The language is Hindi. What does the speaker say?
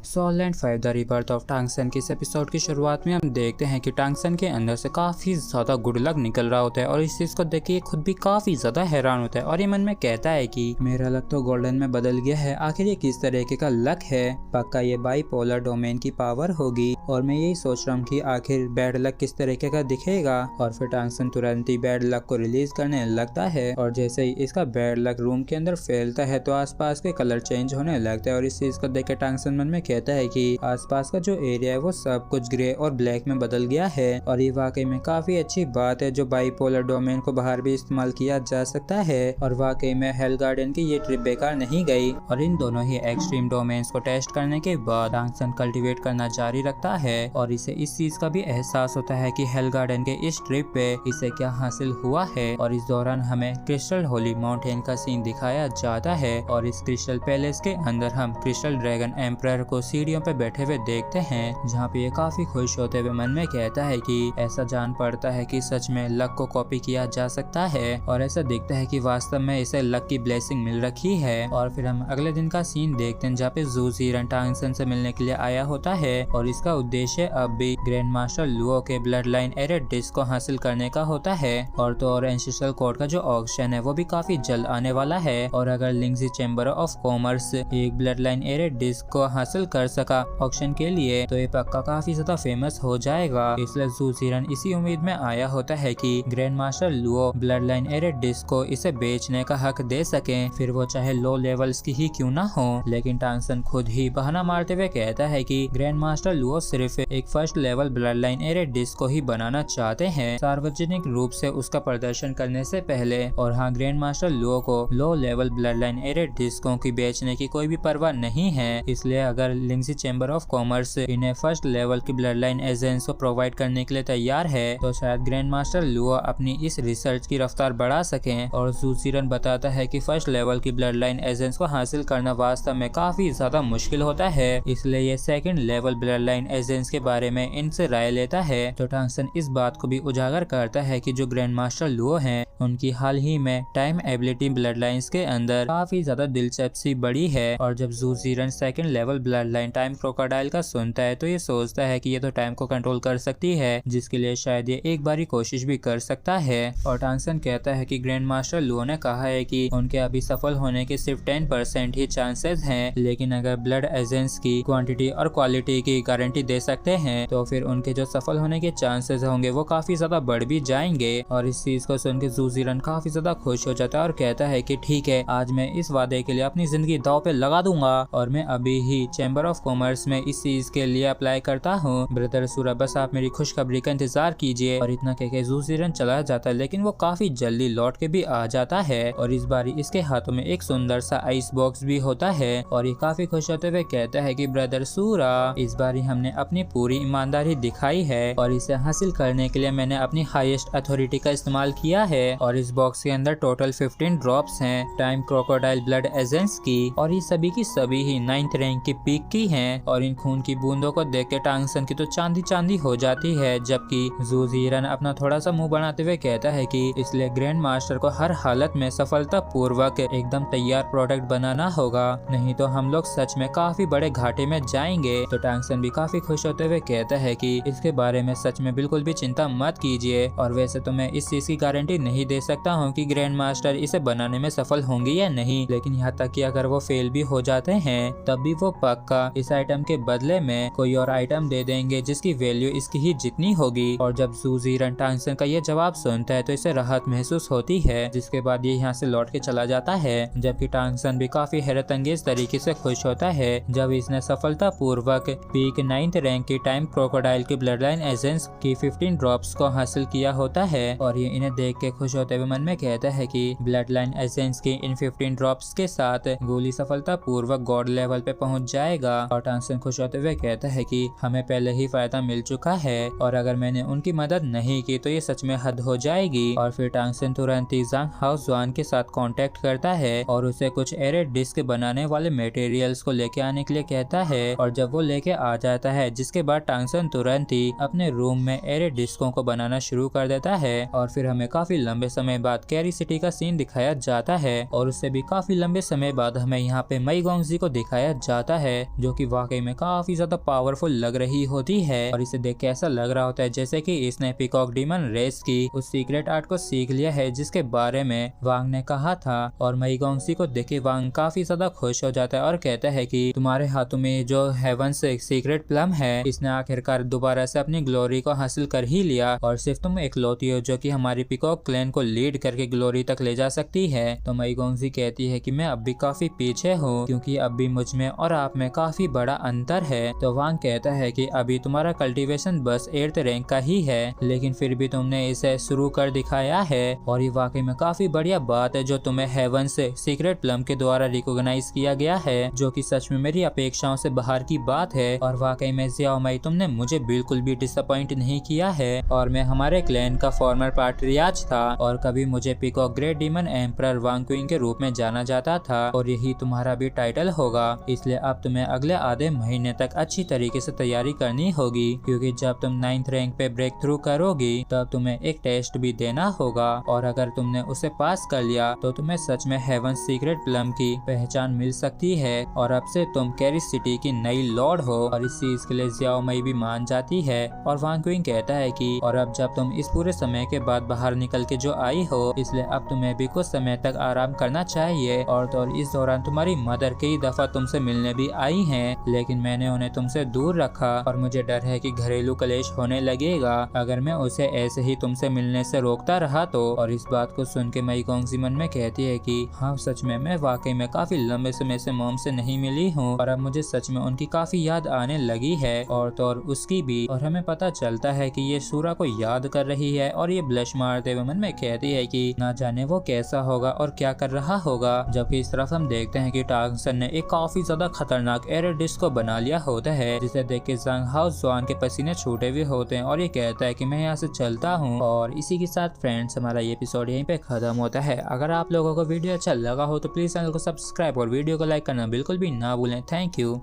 Soul and 5 the rebirth of Tang San की इस एपिसोड की शुरुआत में हम देखते हैं कि टांगसन के अंदर से काफी ज्यादा गुड लक निकल रहा होता है और इस चीज को देख के ये खुद भी काफी ज्यादा हैरान होता है और ये मन में कहता है कि मेरा लक तो गोल्डन में बदल गया है, आखिर ये किस तरीके का लक है, पक्का ये बाइपोलर डोमेन की पावर होगी। और मैं यही सोच रहा हूँ कि आखिर बैड लक किस तरीके का दिखेगा। और फिर टांगसन तुरंत ही बैड लक को रिलीज करने लगता है और जैसे ही इसका बैड लक रूम के अंदर फैलता है तो आसपास के कलर चेंज होने लगता है और इस चीज को देख के टांगसन मन में कहता है कि आसपास का जो एरिया है वो सब कुछ ग्रे और ब्लैक में बदल गया है और ये वाकई में काफी अच्छी बात है। जो बाइपोलर डोमेन को बाहर भी इस्तेमाल किया जा सकता है और वाकई में हेल गार्डन की ये ट्रिप बेकार नहीं गई। और इन दोनों ही एक्सट्रीम डोमेन्स को टेस्ट करने के बाद टांगसन कल्टीवेट करना जारी रखता है और इसे इस चीज का भी एहसास होता है कि हेल गार्डन के इस ट्रिप पे इसे क्या हासिल हुआ है। और इस दौरान हमें क्रिस्टल होली माउंटेन का सीन दिखाया जाता है और इस क्रिस्टल पैलेस के अंदर हम क्रिस्टल ड्रैगन एम्परर को सीढ़ियों पे बैठे हुए देखते हैं, जहाँ पे ये काफी खुश होते हुए मन में कहता है कि ऐसा जान पड़ता है कि सच में लक को कॉपी किया जा सकता है और ऐसा दिखता है कि वास्तव में इसे लक की ब्लेसिंग मिल रखी है। और फिर हम अगले दिन का सीन देखते हैं जहाँ पे जू जीरन टांगसन से मिलने के लिए आया होता है और इसका उद्देश्य अब भी ग्रैंड मास्टर लुओ के ब्लड लाइन एरेड डिस्क को हासिल करने का होता है। और तो और एंसेस्ट्रल कोड का जो ऑक्शन है वो भी काफी जल्द आने वाला है और अगर लिंग्जी चैम्बर ऑफ कॉमर्स एक ब्लड लाइन एरेड डिस्क को हासिल कर सका ऑक्शन के लिए तो ये पक्का काफी ज्यादा फेमस हो जाएगा। इसलिए जू जीरन इसी उम्मीद में आया होता है कि grand master Luo blood line arrayed disk को इसे बेचने का हक दे सके, फिर वो चाहे लो लेवल्स की ही क्यों ना हो। लेकिन टांगसन खुद ही बहाना मारते हुए कहता है कि ग्रैंड मास्टर लुओ सिर्फ एक first level blood line arrayed disk को ही बनाना चाहते हैं, सार्वजनिक रूप से उसका प्रदर्शन करने से पहले। और हाँ, ग्रैंड मास्टर लुओ को लो लेवल ब्लड लाइन एरेड डिस्कों की बेचने की कोई भी परवाह नहीं है। इसलिए अगर लिंग्जी चैम्बर ऑफ कॉमर्स इन्हें फर्स्ट लेवल की ब्लड लाइन एजेंट्स को प्रोवाइड करने के लिए तैयार है तो शायद ग्रैंड मास्टर लुओ अपनी इस रिसर्च की रफ्तार बढ़ा सकें। और जू जीरन बताता है कि फर्स्ट लेवल की ब्लड लाइन एजेंट्स को हासिल करना वास्तव में काफी ज्यादा मुश्किल होता है, इसलिए ये second level blood line agents के बारे में इनसे राय लेता है। तो टांगसन इस बात को भी उजागर करता है कि जो ग्रैंड मास्टर लुओ हैं उनकी हाल ही में टाइम एबिलिटी ब्लड लाइन्स के अंदर काफी ज्यादा दिलचस्पी बढ़ी है। और जब जू जीरन second level blood line time crocodile का सुनता है तो ये सोचता है कि ये तो टाइम को कंट्रोल कर सकती है, जिसके लिए शायद ये एक बारी कोशिश भी कर सकता है। और टांगसन कहता है कि ग्रैंड मास्टर लुओ ने कहा है कि उनके अभी सफल होने के सिर्फ 10% ही चांसेस हैं, लेकिन अगर ब्लड एजेंट्स की क्वांटिटी और क्वालिटी की गारंटी दे सकते हैं तो फिर उनके जो सफल होने के चांसेस होंगे वो काफी ज्यादा बढ़ भी जाएंगे। और इस चीज को सुन के जू जीरन काफी ज्यादा खुश हो जाता है और कहता है कि ठीक है, आज मैं इस वादे के लिए अपनी जिंदगी दांव पे लगा दूंगा और मैं अभी ही चैम्बर ऑफ कॉमर्स में इस चीज के लिए अप्लाई करता हूँ। ब्रदर सूरा, बस आप मेरी खुशखबरी का इंतजार कीजिए। और इतना कहकर जू जीरन चला जाता है, लेकिन वो काफी जल्दी लौट के भी आ जाता है और इस बारी इसके हाथों में एक सुंदर सा आइस बॉक्स भी होता है और ये काफी खुश होते हुए कहता है कि ब्रदर सूरा, इस बारी हमने अपनी पूरी ईमानदारी दिखाई है और इसे हासिल करने के लिए मैंने अपनी हाईएस्ट अथॉरिटी का इस्तेमाल किया है। और इस बॉक्स के अंदर टोटल 15 ड्रॉप्स हैं टाइम क्रोकोडाइल ब्लड एजेंट्स की और ये सभी की सभी ही 9th रैंक की पीक की हैं। और इन खून की बूंदों को देख के टांगसन की तो चांदी चांदी हो जाती है, जबकि जू जीरन अपना थोड़ा सा मुंह बनाते हुए कहता है कि इसलिए ग्रैंड मास्टर को हर हालत में सफलता पूर्वक एकदम तैयार प्रोडक्ट बनाना होगा, नहीं तो हम लोग सच में काफी बड़े घाटे में जाएंगे। तो टांगसन भी काफी खुश होते हुए कहता है कि इसके बारे में सच में बिल्कुल भी चिंता मत कीजिए। और वैसे तो मैं इस चीज की गारंटी नहीं दे सकता हूँ कि ग्रैंड मास्टर इसे बनाने में सफल होंगे या नहीं, लेकिन यहाँ तक कि अगर वो फेल भी हो जाते हैं तब भी वो पक्का इस आइटम के बदले में कोई और आइटम दे देंगे जिसकी वैल्यू इसकी ही जितनी होगी। और जब जू जीरन टांगसन का ये जवाब सुनता है तो इसे राहत महसूस होती है, जिसके बाद ये यहाँ से लौट के चला जाता है। जबकि टांगसन भी काफी हैरत अंगेज तरीके से खुश होता है जब इसने सफलता पूर्वक पीक 9th रैंक की टाइम क्रोकोडाइल की ब्लड लाइन एजेंट्स की 15 ड्रॉप्स को हासिल किया होता है। और ये इन्हें देख के खुश होते हुए मन में कहता है कि ब्लड लाइन एजेंट्स की इन 15 ड्रॉप्स के साथ गोली सफलता पूर्वक गॉड लेवल पे पहुंच जाएगा। और टांगसन खुश होते हुए कहता है कि हमें पहले ही फायदा मिल चुका है और अगर मैंने उनकी मदद नहीं की तो ये सच में हद हो जाएगी। और फिर टांगसन तुरंत ही जांग हाउस जुआन के साथ कांटेक्ट करता है और उसे कुछ एरेड डिस्क बनाने वाले मटेरियल्स को लेके आने के लिए कहता है। और जब वो लेके आ जाता है जिसके बाद टांगसन तुरंत ही अपने रूम में एरे डिस्को को बनाना शुरू कर देता है और फिर हमें काफी लंबे समय बाद कैरी सिटी का सीन दिखाया जाता है और उससे भी काफी लंबे समय बाद हमें यहाँ पे मई गोंगजी को दिखाया जाता है जो कि वाकई में काफी ज्यादा पावरफुल लग रही होती है और इसे देख के ऐसा लग रहा होता है जैसे कि इसने पीकॉक डीमन रेस की उस सीक्रेट आर्ट को सीख लिया है जिसके बारे में वांग ने कहा था। और मई गोंगजी को देख के वांग काफी ज्यादा खुश हो जाता है और कहता है कि तुम्हारे हाथों में जो हेवन से सीक्रेट प्लम है इसने आखिरकार दोबारा से अपनी ग्लोरी को हासिल कर ही लिया और सिर्फ तुम इकलौती हो जो कि हमारी पीकॉक क्लैन को लीड करके ग्लोरी तक ले जा सकती है। तो मई गोंगजी कहती है कि मैं अब भी काफी पीछे हूँ क्योंकि अब भी मुझ में और आप में काफी बड़ा अंतर है। तो वांग कहता है कि अभी तुम्हारा कल्टीवेशन बस 8th रैंक का ही है लेकिन फिर भी तुमने इसे शुरू कर दिखाया है और ये वाकई में काफी बढ़िया बात है जो तुम्हें हेवन से सीक्रेट प्लम के द्वारा रिकॉग्नाइज किया गया है जो कि सच में मेरी अपेक्षाओं से बाहर की बात है। और वाकई में ज़ियाओ मई तुमने मुझे बिल्कुल भी डिसअपॉइंट नहीं किया है और मैं हमारे क्लैन का फॉर्मर पाट्रियार्च था और कभी मुझे पीकॉक ग्रेट डीमन एम्परर वांग क्वीन के रूप में जाना जाता था और यही तुम्हारा भी टाइटल होगा। इसलिए अब तुम्हें अगले आधे महीने तक अच्छी तरीके से तैयारी करनी होगी क्योंकि जब तुम 9th रैंक पे ब्रेक थ्रू करोगी तब तुम्हें एक टेस्ट भी देना होगा और अगर तुमने उसे पास कर लिया तो तुम्हें सच में हेवन सीक्रेट प्लम की पहचान मिल सकती है और अब से तुम कैरी सिटी की नई लॉर्ड हो। और इस चीज के लिए ज़ियाओ मई भी मान जाती है और वांग क्वीन कहता है कि और अब जब तुम इस पूरे समय के बाद बाहर निकल के जो आई हो इसलिए अब तुम्हें भी कुछ समय तक आराम करना चाहिए। और तो इस दौरान तुम्हारी मदर कई दफा तुमसे मिलने भी आई हैं लेकिन मैंने उन्हें तुमसे दूर रखा और मुझे डर है कि घरेलू कलेश होने लगेगा अगर मैं उसे ऐसे ही तुमसे मिलने से रोकता रहा तो। और इस बात को सुन के मई गोंगजी मन में कहती है कि हाँ सच में मैं वाकई में काफी लंबे समय से मॉम से नहीं मिली हूँ और अब मुझे सच में उनकी काफी याद आने लगी है और तो और उसकी भी। और हमें पता चलता है कि ये सूरा को याद कर रही है और ये ब्लश मारते हुए मन में कहती है कि ना जाने वो कैसा होगा और क्या कर रहा होगा। जबकि इस तरफ हम देखते हैं कि टांगसन ने एक काफी ज्यादा खतरनाक एयर डिस्क को बना लिया होता है जिसे देख के ज़ांग हाओ ज़ुआन के पसीने छूटे हुए होते हैं और ये कहता है कि मैं यहाँ से चलता हूँ। और इसी के साथ फ्रेंड्स हमारा ये एपिसोड यहीं पे खत्म होता है। अगर आप लोगों को वीडियो अच्छा लगा हो तो प्लीज चैनल को सब्सक्राइब और वीडियो को लाइक करना बिल्कुल भी ना भूलें। Thank you.